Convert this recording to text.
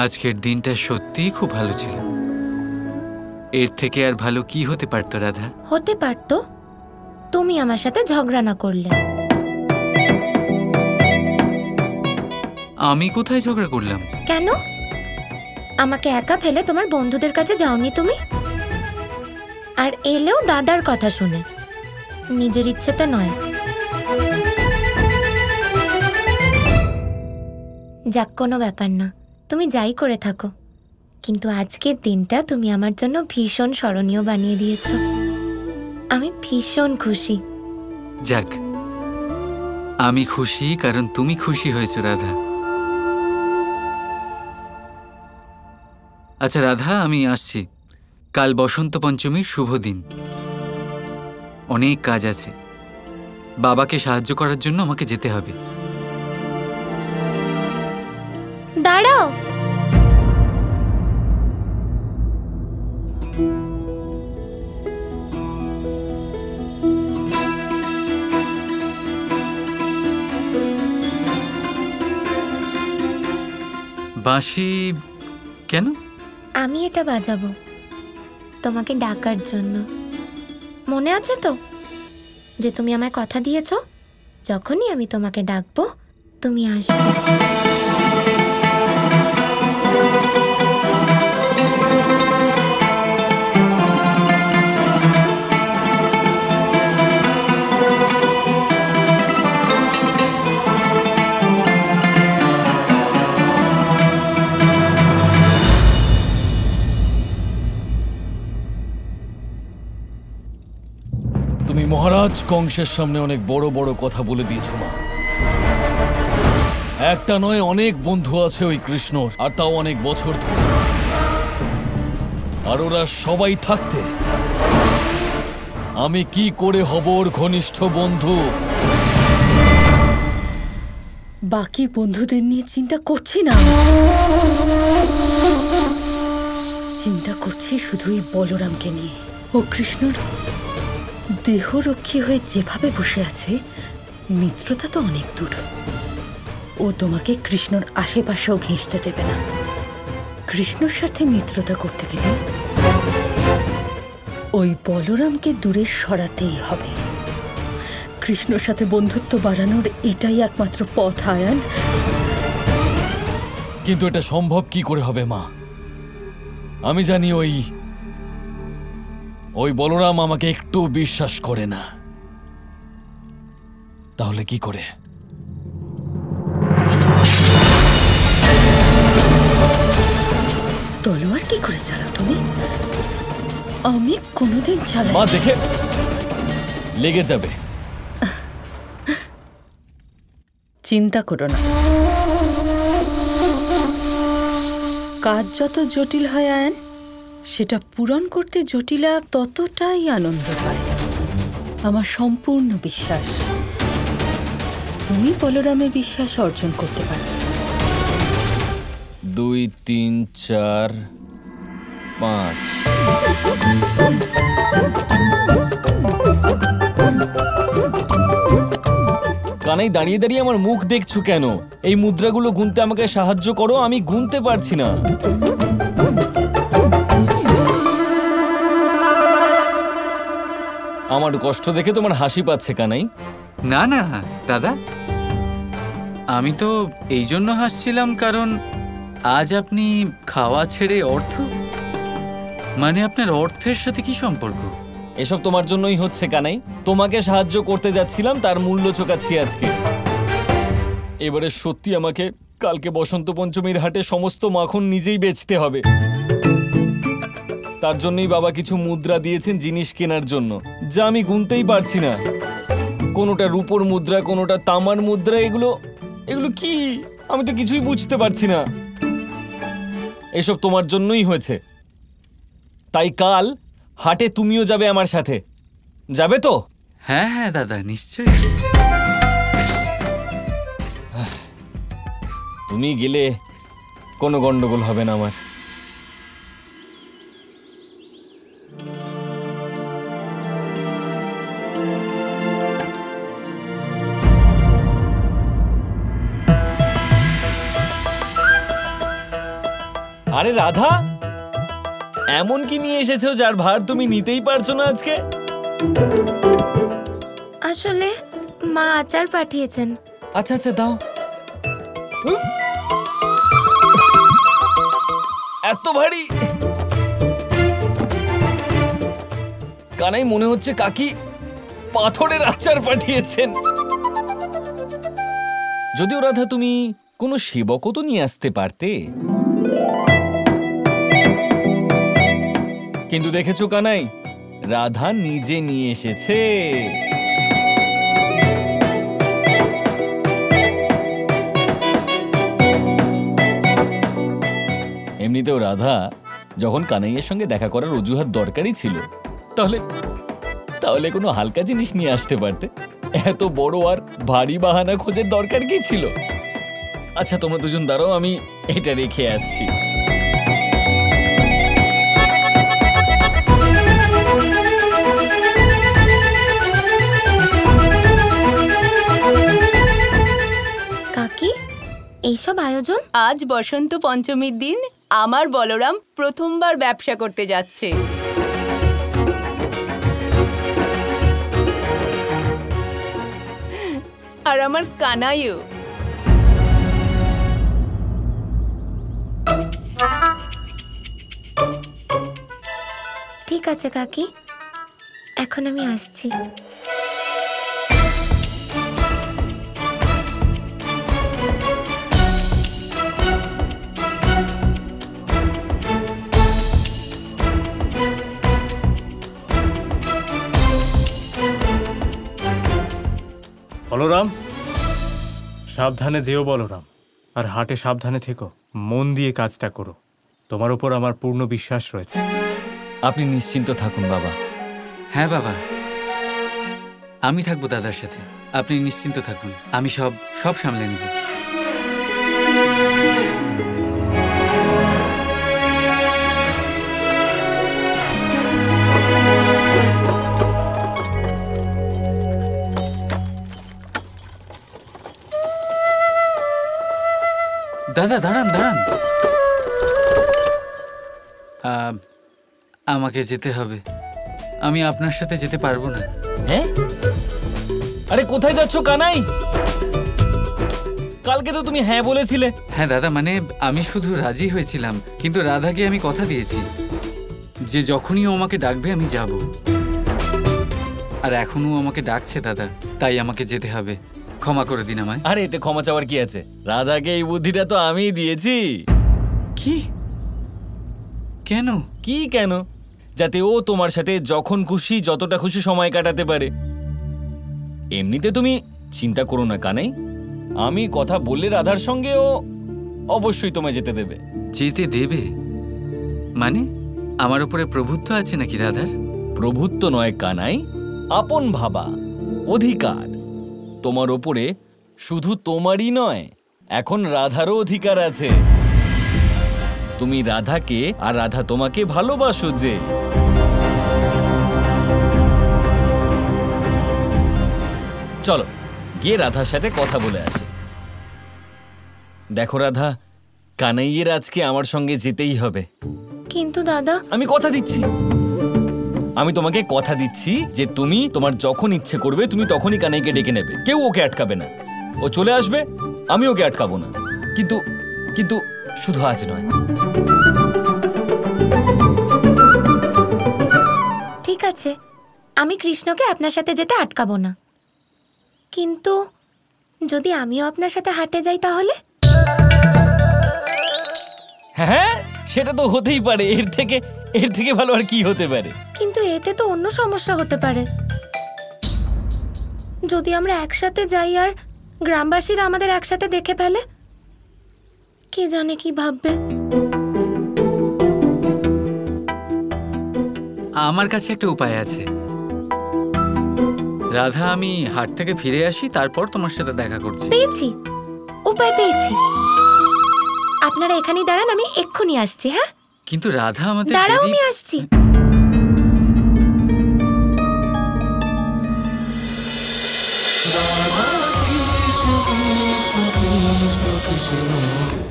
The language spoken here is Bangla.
আজকের দিনটা সত্যিই খুব ভালো ছিল। এর থেকে আর ভালো কি হতে পারতো রাধা? হতে পারতো তুমি আমার সাথে ঝগড়া না করলে। আমি কোথায় ঝগড়া করলাম? কেন? আমাকে একা ফেলে তোমার বন্ধুদের কাছে যাওনি তুমি? আর এলেও দাদার কথা শুনে, নিজের ইচ্ছেতে নয়। যাক, কোনো ব্যাপার না, তুমি যাই করে থাকো, কিন্তু আজকের দিনটা তুমি আমার জন্য ভীষণ স্মরণীয় বানিয়ে দিয়েছো। আমি ভীষণ খুশি। যাক, আমি খুশি কারণ তুমি খুশি হয়েছো রাধা। আচ্ছা রাধা, আমি আসছি। কাল বসন্ত পঞ্চমীর শুভ দিন। অনেক কাজ আছে। বাবাকে সাহায্য করার জন্য আমাকে যেতে হবে। দাঁড়াও। বাঁশি কেন? আমি এটা বাজাবো তোমাকে ডাকার জন্য। মনে আছে তো যে তুমি আমায় কথা দিয়েছো, যখনই আমি তোমাকে ডাকবো তুমি আসবে। তুমি মহারাজ কংসের সামনে অনেক বড় বড় কথা বলে দিয়েছো মা। একটা নয়, অনেক বন্ধু আছে ওই কৃষ্ণর, আর তাও অনেক বছর ধরে। আর ওরা সবাই থাকতে আমি কি করে হব ওর ঘনিষ্ঠ বন্ধু? বাকি বন্ধুদের নিয়ে চিন্তা করছি না, চিন্তা করছি শুধুই বলরামকে নিয়ে। ও কৃষ্ণর দেহরক্ষী হয়ে যেভাবে বসে আছে, মিত্রতা তো অনেক দূর। ও তোমাকে কৃষ্ণর আশেপাশেও ঘেঁষতে দেবে না। কৃষ্ণর সাথে মিত্রতা করতে গেলে ওই বলরামকে দূরে সরাতেই হবে। কৃষ্ণর সাথে বন্ধুত্ব বাড়ানোর এটাই একমাত্র পথ আয়ান। কিন্তু এটা সম্ভব কি করে হবে মা? আমি জানি ওই বলরাম আমাকে একটু বিশ্বাস করে না। তাহলে কি করে? তলোয়ার কি করে চালাও তুমি? আমি কোনোদিন চালাই। মা দেখে লেগে যাবে। চিন্তা করো না, কাজ যত জটিল হয় আয়ান, সেটা পূরণ করতে জটিলা ততটাই আনন্দ পায়। আমার সম্পূর্ণ বিশ্বাস তুমি বলরামের বিশ্বাস অর্জন করতে পারবে। 2 3 4 5 কানাই, দাঁড়িয়ে দাঁড়িয়ে আমার মুখ দেখছো কেন? এই মুদ্রাগুলো গুনতে আমাকে সাহায্য করো, আমি গুনতে পারছি না। আমার কষ্ট দেখে তোমার হাসি পাচ্ছে কানাই? না না দাদা, আমি তো এই জন্য হাসছিলাম কারণ আজ আপনি খাওয়া ছেড়ে অর্থ, মানে আপনার অর্থের সাথে কি সম্পর্ক? এসব তোমার জন্যই হচ্ছে কানাই। তোমাকে সাহায্য করতে যাচ্ছিলাম, তার মূল্য চোকাচ্ছি আজকে। এবারে সত্যি আমাকে কালকে বসন্ত পঞ্চমীর হাটে সমস্ত মাখন নিজেই বেচতে হবে। তার জন্যই বাবা কিছু মুদ্রা দিয়েছেন জিনিস কেনার জন্য, যা আমি গুনতেই পারছি না। কোনোটা রূপোর মুদ্রা, কোনোটা তামার মুদ্রা। এগুলো কি? আমি তো কিছুই বুঝতে পারছি না। এসব তোমার জন্যই হয়েছে। তাই কাল হাটে তুমিও যাবে আমার সাথে, যাবে তো? হ্যাঁ হ্যাঁ দাদা, নিশ্চয়ই। তুমি গেলে কোনো গন্ডগোল হবে না আমার। আরে রাধা, এমন কি নিয়ে এসেছো যার ভার তুমি নিতেই পারছো না আজকে? আসলে মা আচার পাঠিয়েছেন। আচ্ছা আচ্ছা দাও। এত ভারী কানাই, মনে হচ্ছে কাকি পাথরের আচার পাঠিয়েছেন। যদিও রাধা তুমি কোনো সেবকও তো নিয়ে আসতে পারতে। কিন্তু দেখেছো কানাই, রাধা নিজে নিয়ে এসেছে। এমনিতেও রাধা যখন কানাইয়ের সঙ্গে দেখা করার অজুহাত দরকারই ছিল, তাহলে তাহলে কোনো হালকা জিনিস নিয়ে আসতে পারতে। এত বড় আর ভারী বাহানা খোঁজের দরকার কি ছিল? আচ্ছা তোমরা দুজন দাঁড়াও, আমি এটা রেখে আসছি। কাকি, এইসব আয়োজন? আজ বসন্ত পঞ্চমীর দিন আমার বলরাম প্রথমবার ব্যবসা করতে যাচ্ছে। আর আমার কানাইও। ঠিক আছে কাকি, এখন আমি আসছি। বলরাম, সাবধানে যেও বলরাম, আর হাটে সাবধানে থেকো। মন দিয়ে কাজটা করো, তোমার উপর আমার পূর্ণ বিশ্বাস রয়েছে। আপনি নিশ্চিন্ত থাকুন বাবা। হ্যাঁ বাবা, আমি থাকবো দাদার সাথে। আপনি নিশ্চিন্ত থাকুন, আমি সব সামলে নেব। দাদা দাঁড়ান দাঁড়ান, আমাকে যেতে হবে। আমি আপনার সাথে যেতে পারবো না। হ্যাঁ? আরে কোথায় যাচ্ছ কানাই? কালকে তো তুমি হ্যাঁ বলেছিলে। হ্যাঁ দাদা, মানে আমি শুধু রাজি হয়েছিলাম, কিন্তু রাধাকে আমি কথা দিয়েছি যে যখনই ও আমাকে ডাকবে আমি যাব। আর এখনো আমাকে ডাকছে দাদা, তাই আমাকে যেতে হবে। ক্ষমা করে দিন আমায়। আরে এতে ক্ষমা চাওয়ার কি আছে? রাধাকে এই বুদ্ধিটা তো আমিই দিয়েছি। কি? কেন? কি কেন? যাতে ও তোমার সাথে যখন খুশি যতটা খুশি সময় কাটাতে পারে। এমনিতে তুমি চিন্তা করো না কানাই, আমি কথা বললে রাধার সঙ্গে ও অবশ্যই তোমায় যেতে দেবে। যেতে দেবে মানে? আমার উপরে প্রভুত্ব আছে নাকি রাধার? প্রভুত্ব নয় কানাই, আপন ভাবা, অধিকার। তোমার ওপরে শুধু তোমারই নয়, এখন রাধারও অধিকার আছে। তুমি রাধাকে আর রাধা তোমাকে ভালোবাসো যে। চলো গিয়ে রাধার সাথে কথা বলে আসি। দেখো রাধা, কানাইয়ের আজকে আমার সঙ্গে যেতেই হবে। কিন্তু দাদা, আমি কথা দিচ্ছি, আমি তোমাকে কথা দিচ্ছি যে তুমি তোমার যখন ইচ্ছে করবে তুমি তখনই কানাইকে ডেকে নেবে। কেউ ওকে আটকাবে না। ও চলে আসবে, আমি ওকে আটকাবো না। কিন্তু কিন্তু শুধু আজ নয়। ঠিক আছে, আমি কৃষ্ণকে আপনার সাথে যেতে আটকাবো না। কিন্তু যদি আমিও আপনার সাথে হাঁটে যাই তাহলে? হ্যাঁ, সেটা তো হতেই পারে। এর থেকে ভালো আর কি হতে পারে? কিন্তু এতে তো অন্য সমস্যা হতে পারে। যদি আমরা একসাথে যাই আর গ্রামবাসীরা আমাদের একসাথে দেখে ফেলে, কে জানে কি ভাববে। আমার কাছে একটা উপায় আছে। রাধা, আমি হাট থেকে ফিরে আসি, তারপর তোমার সাথে দেখা করছি। পেয়েছি, উপায় পেয়েছি। আপনারা এখানেই দাঁড়ান, আমি এক্ষুনি আসছি। হ্যাঁ, কিন্তু রাধা আমাদের দাঁড়াও, আমি আসছি। Krishna Krishna Krishna Krishna